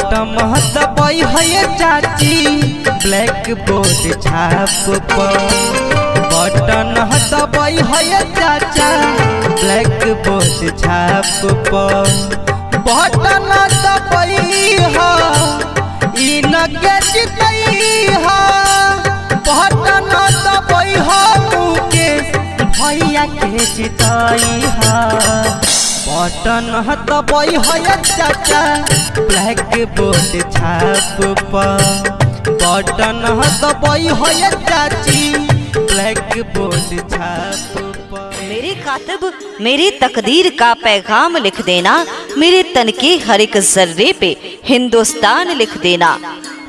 बटम दबाई है चाची ब्लैक बोर्ड छाप पर। बटन दबाई है चाचा ब्लैक बोर्ड छाप पर। बटन दबाई है इनके जितई है। बटन दबाई है मुकेश भैया के जितई है। बटन दबाई है चाचा ब्लैक बोर्ड छाप पर। बटन दबाई है चाची ब्लैक बोर्ड छाप पर। मेरे कातिब मेरी तकदीर का पैगाम लिख देना। मेरे तन के हर एक जर्रे पे हिंदुस्तान लिख देना।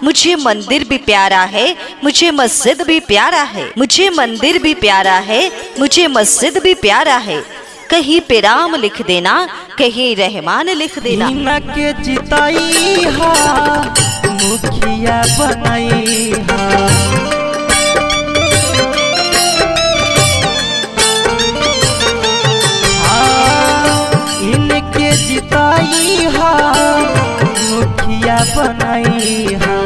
मुझे मंदिर भी प्यारा है, मुझे मस्जिद भी प्यारा है। मुझे मंदिर भी प्यारा है, मुझे मस्जिद भी प्यारा है। कहीं पे राम लिख देना, कहीं रहमान लिख देना। के जिताई हा मुखिया बनाई हा। इनके जिताई हा मुखिया बनाई हा।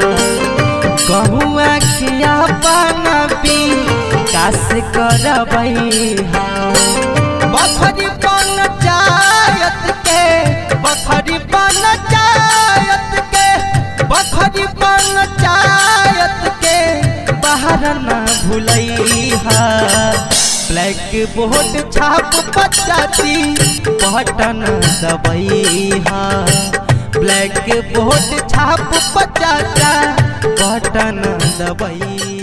कहुआ किया पाना भी कास करबई हा। बखरी पंचायत के बखरी पंचायत के बखरी पंचायत के बाहर न भूलई हा। ब्लैक बोर्ड छाप पचाती बटन दबाई हा। ब्लैक बोर्ड छाप पचाता बटन दबाई।